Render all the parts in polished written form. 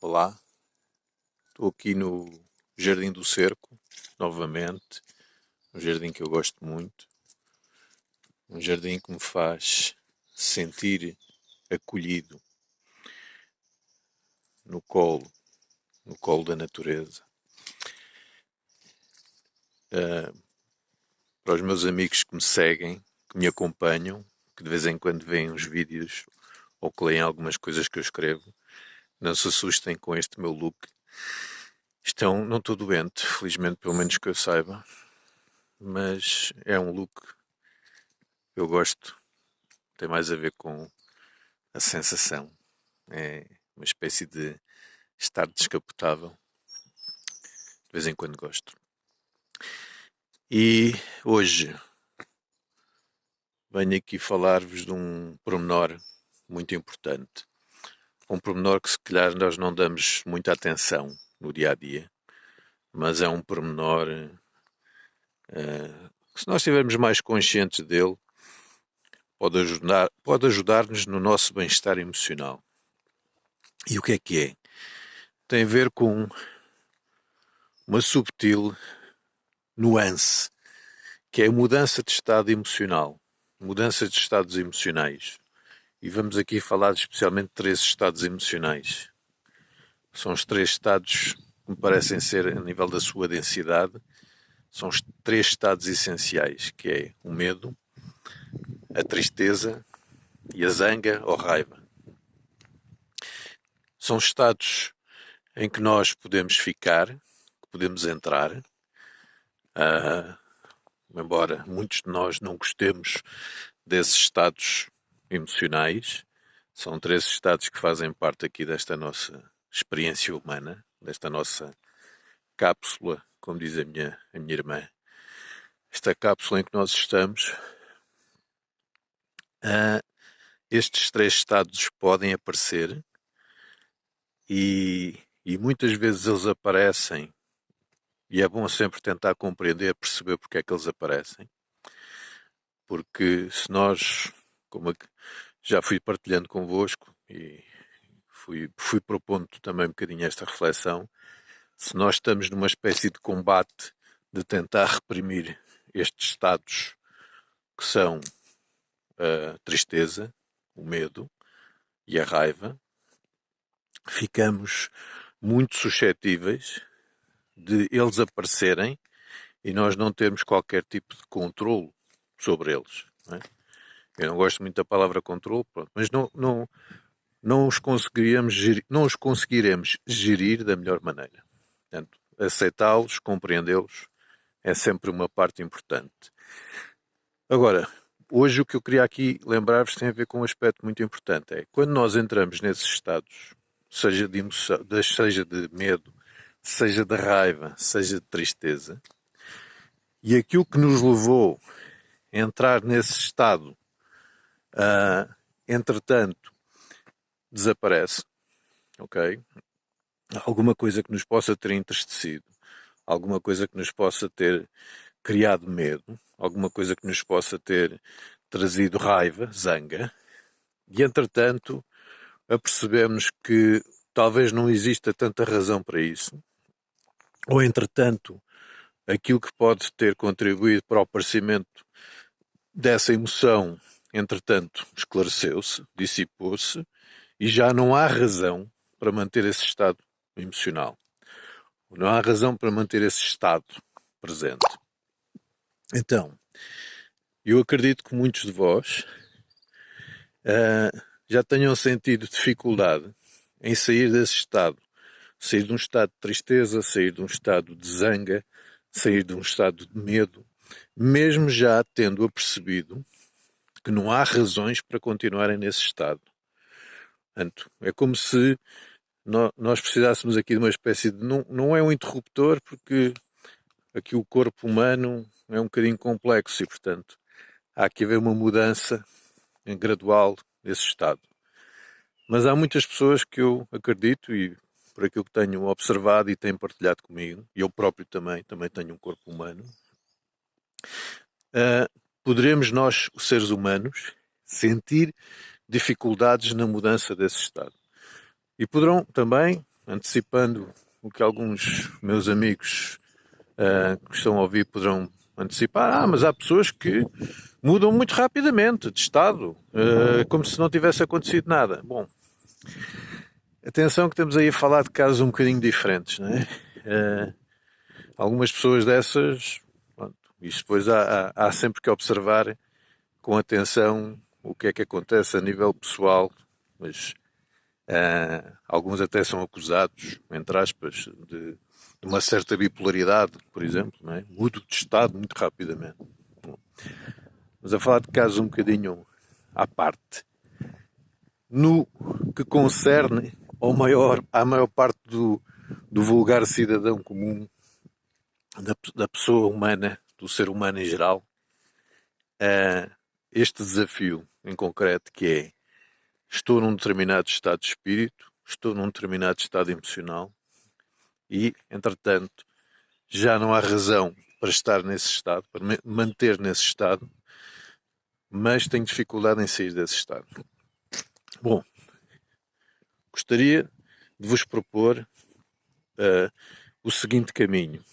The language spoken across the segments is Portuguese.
Olá, estou aqui no Jardim do Cerco, novamente, um jardim que eu gosto muito, um jardim que me faz sentir acolhido no colo da natureza. Para os meus amigos que me seguem, que me acompanham, que de vez em quando veem os vídeos ou que leem algumas coisas que eu escrevo, não se assustem com este meu look. Não estou doente, felizmente, pelo menos que eu saiba, mas é um look que eu gosto, tem mais a ver com a sensação. É uma espécie de estar descapotável. De vez em quando gosto. E hoje venho aqui falar-vos de um pormenor muito importante. Um pormenor que se calhar nós não damos muita atenção no dia a dia, mas é um pormenor que, se nós estivermos mais conscientes dele, pode ajudar-nos no nosso bem-estar emocional. E o que é? Tem a ver com uma subtil nuance, que é a mudança de estado emocional, mudança de estados emocionais. E vamos aqui falar especialmente de 3 estados emocionais. São os 3 estados que me parecem ser, a nível da sua densidade, são os 3 estados essenciais, que é o medo, a tristeza e a zanga ou raiva. São estados em que nós podemos ficar, que podemos entrar, embora muitos de nós não gostemos desses estados emocionais. São 3 estados que fazem parte aqui desta nossa experiência humana, desta nossa cápsula, como diz a minha irmã. Esta cápsula em que nós estamos, estes 3 estados podem aparecer e muitas vezes eles aparecem e é bom sempre tentar compreender, perceber porque é que eles aparecem. Porque se nós, como já fui partilhando convosco e fui propondo também um bocadinho esta reflexão, se nós estamos numa espécie de combate de tentar reprimir estes estados que são a tristeza, o medo e a raiva, ficamos muito suscetíveis de eles aparecerem e nós não termos qualquer tipo de controle sobre eles. Não é? Eu não gosto muito da palavra controle, mas não os conseguiremos gerir da melhor maneira. Portanto, aceitá-los, compreendê-los, é sempre uma parte importante. Agora, hoje o que eu queria aqui lembrar-vos tem a ver com um aspecto muito importante. É quando nós entramos nesses estados, seja de emoção, seja de medo, seja de raiva, seja de tristeza, e aquilo que nos levou a entrar nesse estado, entretanto, desaparece, ok? Alguma coisa que nos possa ter entristecido, alguma coisa que nos possa ter criado medo, alguma coisa que nos possa ter trazido raiva, zanga, e entretanto apercebemos que talvez não exista tanta razão para isso, ou entretanto aquilo que pode ter contribuído para o aparecimento dessa emoção, entretanto esclareceu-se, dissipou-se, e já não há razão para manter esse estado emocional. Não há razão para manter esse estado presente. Então, eu acredito que muitos de vós já tenham sentido dificuldade em sair desse estado. Sair de um estado de tristeza, sair de um estado de zanga, sair de um estado de medo, mesmo já tendo apercebido que não há razões para continuarem nesse estado. Portanto, é como se nós precisássemos aqui de uma espécie de... Não é um interruptor, porque aqui o corpo humano é um bocadinho complexo e, portanto, há que haver uma mudança gradual desse estado. Mas há muitas pessoas que eu acredito, e por aquilo que tenho observado e têm partilhado comigo, e eu próprio também tenho um corpo humano, poderemos nós, os seres humanos, sentir dificuldades na mudança desse estado. E poderão também antecipando o que alguns meus amigos que estão a ouvir poderão antecipar. Mas há pessoas que mudam muito rapidamente de estado, como se não tivesse acontecido nada. Bom, atenção que estamos aí a falar de casos um bocadinho diferentes, não é? Algumas pessoas dessas, pronto, isto depois há sempre que observar com atenção o que é que acontece a nível pessoal, mas alguns até são acusados, entre aspas, de uma certa bipolaridade, por exemplo, não é? Mudo de estado muito rapidamente. Bom, mas a falar de casos um bocadinho à parte. No que concerne à maior parte do vulgar cidadão comum, da pessoa humana, do ser humano em geral, este desafio em concreto que é: estou num determinado estado de espírito, estou num determinado estado emocional e, entretanto, já não há razão para estar nesse estado, para manter nesse estado, mas tenho dificuldade em sair desse estado. Bom, gostaria de vos propor o seguinte caminho.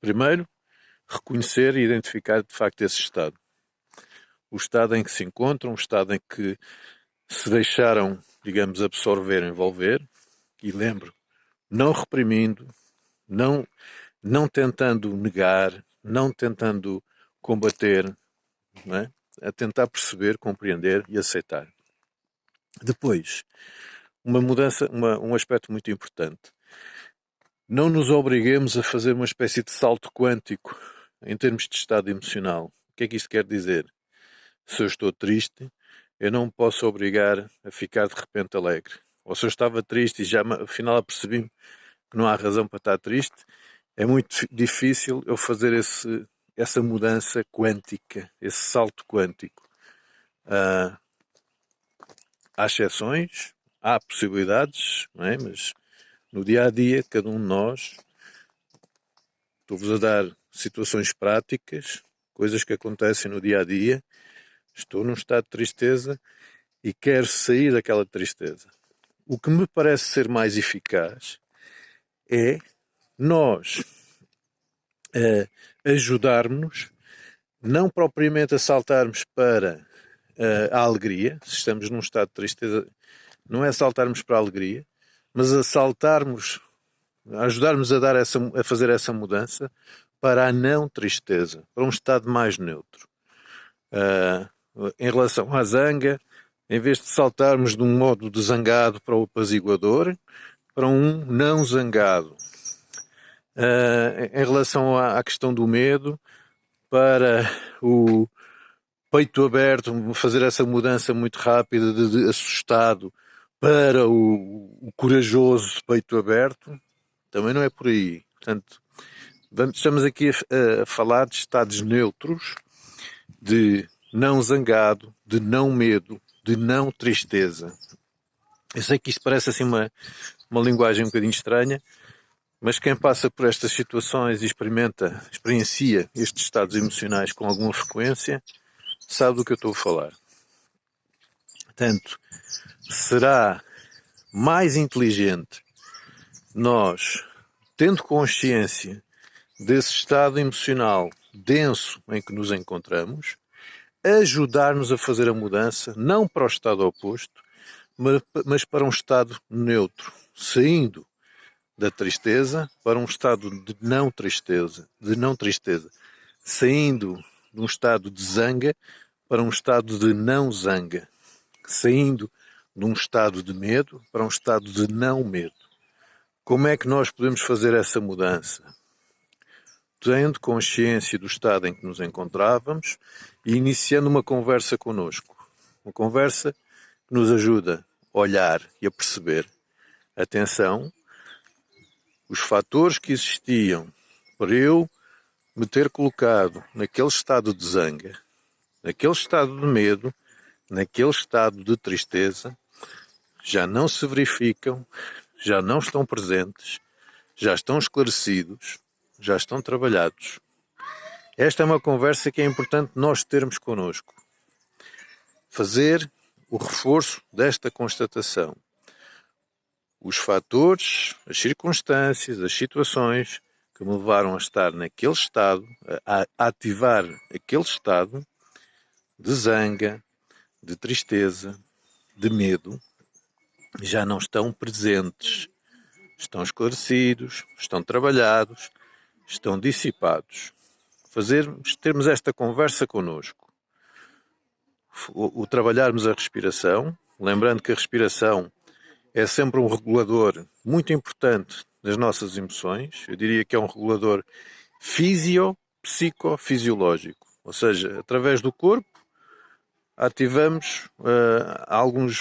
Primeiro, reconhecer e identificar de facto esse estado. O estado em que se encontram, o estado em que se deixaram, digamos, absorver, envolver, e lembro, não reprimindo, não tentando negar, não tentando combater, não é? A tentar perceber, compreender e aceitar. Depois, uma mudança, um aspecto muito importante. Não nos obriguemos a fazer uma espécie de salto quântico em termos de estado emocional. O que é que isto quer dizer? Se eu estou triste, eu não me posso obrigar a ficar de repente alegre. Ou se eu estava triste e já afinal apercebi-me que não há razão para estar triste, é muito difícil eu fazer essa mudança quântica, esse salto quântico. Há exceções, há possibilidades, não é? Mas no dia a dia, cada um de nós, estou-vos a dar situações práticas, coisas que acontecem no dia a dia. Estou num estado de tristeza e quero sair daquela tristeza. O que me parece ser mais eficaz é nós ajudarmos, não propriamente a saltarmos para a alegria. Se estamos num estado de tristeza, não é saltarmos para a alegria, mas a saltarmos, a ajudarmos a fazer essa mudança para a não tristeza, para um estado mais neutro. Em relação à zanga, em vez de saltarmos de um modo de zangado para o apaziguador, para um não zangado. Em relação à questão do medo, para o peito aberto, fazer essa mudança muito rápida de assustado para o corajoso peito aberto, também não é por aí. Portanto, estamos aqui a falar de estados neutros, de não zangado, de não medo, de não tristeza. Eu sei que isto parece assim uma linguagem um bocadinho estranha, mas quem passa por estas situações e experiencia estes estados emocionais com alguma frequência, sabe do que eu estou a falar. Portanto, será mais inteligente nós, tendo consciência desse estado emocional denso em que nos encontramos, ajudar-nos a fazer a mudança, não para o estado oposto, mas para um estado neutro, saindo da tristeza para um estado de não tristeza, saindo de um estado de zanga para um estado de não zanga, saindo de um estado de medo para um estado de não medo. Como é que nós podemos fazer essa mudança? Tendo consciência do estado em que nos encontrávamos e iniciando uma conversa connosco. Uma conversa que nos ajuda a olhar e a perceber. Atenção, os fatores que existiam para eu me ter colocado naquele estado de zanga, naquele estado de medo, naquele estado de tristeza, já não se verificam, já não estão presentes, já estão esclarecidos, já estão trabalhados. Esta é uma conversa que é importante nós termos connosco. Fazer o reforço desta constatação. os fatores, as circunstâncias, as situações que me levaram a estar naquele estado, a ativar aquele estado de zanga, de tristeza, de medo, já não estão presentes, estão esclarecidos, estão trabalhados, estão dissipados. Termos esta conversa connosco, o trabalharmos a respiração, lembrando que a respiração é sempre um regulador muito importante das nossas emoções. Eu diria que é um regulador psicofisiológico, ou seja, através do corpo ativamos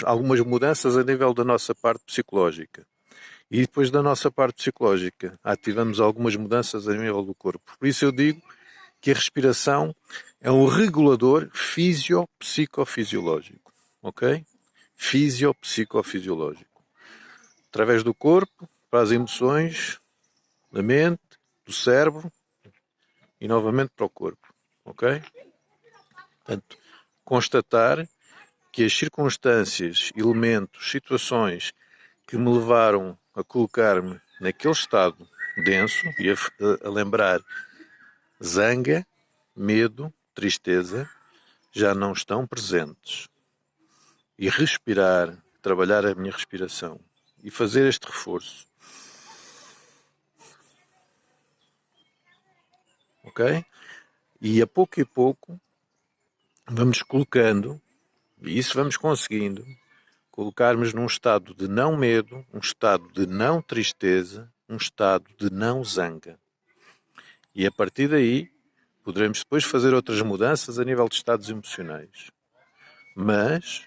algumas mudanças a nível da nossa parte psicológica. E depois da nossa parte psicológica ativamos algumas mudanças a nível do corpo. Por isso eu digo que a respiração é um regulador fisiopsicofisiológico. Ok? Fisiopsicofisiológico. Através do corpo, para as emoções, da mente, do cérebro e novamente para o corpo. Ok? Portanto, constatar que as circunstâncias, elementos, situações que me levaram a colocar-me naquele estado denso e a lembrar zanga, medo, tristeza, já não estão presentes. E respirar, trabalhar a minha respiração e fazer este reforço. Ok? E a pouco vamos colocando, e isso vamos conseguindo, colocarmos num estado de não medo, um estado de não tristeza, um estado de não zanga. E a partir daí poderemos depois fazer outras mudanças a nível de estados emocionais. Mas,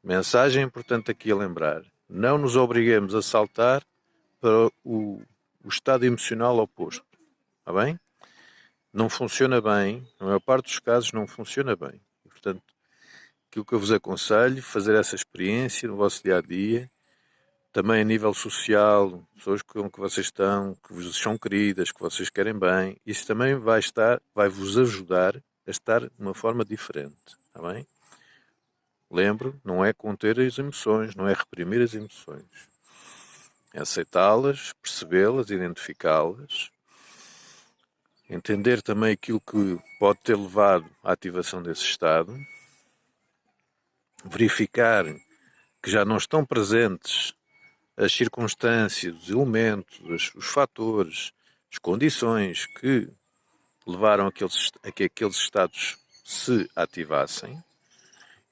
mensagem importante aqui a lembrar, não nos obriguemos a saltar para o estado emocional oposto. Está bem? Não funciona bem, na maior parte dos casos não funciona bem. E, portanto, aquilo que eu vos aconselho, fazer essa experiência no vosso dia-a-dia, também a nível social, pessoas com que vocês estão, que vos são queridas, que vocês querem bem, isso também vai-vos ajudar a estar de uma forma diferente, está bem? Lembro, não é conter as emoções, não é reprimir as emoções. É aceitá-las, percebê-las, identificá-las, entender também aquilo que pode ter levado à ativação desse estado, verificar que já não estão presentes as circunstâncias, os elementos, os fatores, as condições que levaram a que aqueles estados se ativassem.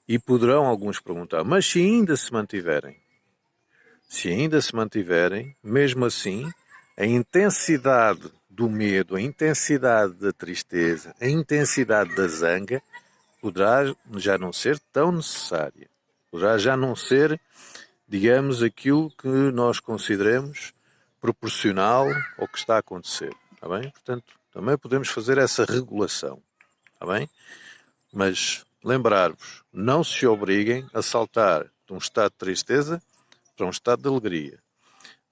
E poderão alguns perguntar, mas se ainda se mantiverem? Se ainda se mantiverem, mesmo assim, a intensidade do medo, a intensidade da tristeza, a intensidade da zanga poderá já não ser tão necessária. Poderá já não ser, digamos, aquilo que nós consideremos proporcional ao que está a acontecer. Está bem? Portanto, também podemos fazer essa regulação. Está bem? Mas lembrar-vos, não se obriguem a saltar de um estado de tristeza para um estado de alegria.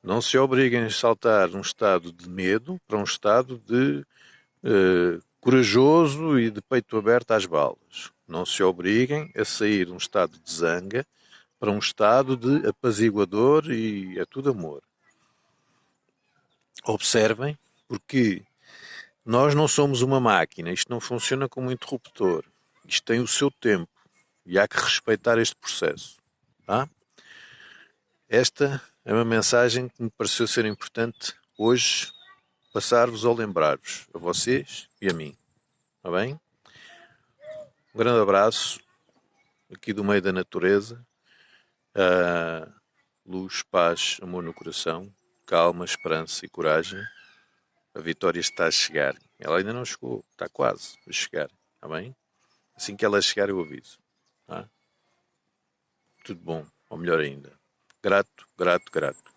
Não se obriguem a saltar de um estado de medo para um estado de corajoso e de peito aberto às balas. Não se obriguem a sair de um estado de zanga para um estado de apaziguador e é tudo amor. Observem, porque nós não somos uma máquina, isto não funciona como um interruptor. Isto tem o seu tempo e há que respeitar este processo. Tá? Esta é uma mensagem que me pareceu ser importante hoje passar-vos ou lembrar-vos, a vocês e a mim. Está bem? Um grande abraço aqui do meio da natureza. Luz, paz, amor no coração, calma, esperança e coragem. A vitória está a chegar. Ela ainda não chegou, está quase a chegar. Está bem? Assim que ela chegar eu aviso. Tá? Tudo bom, ou melhor ainda. Grato, grato, grato.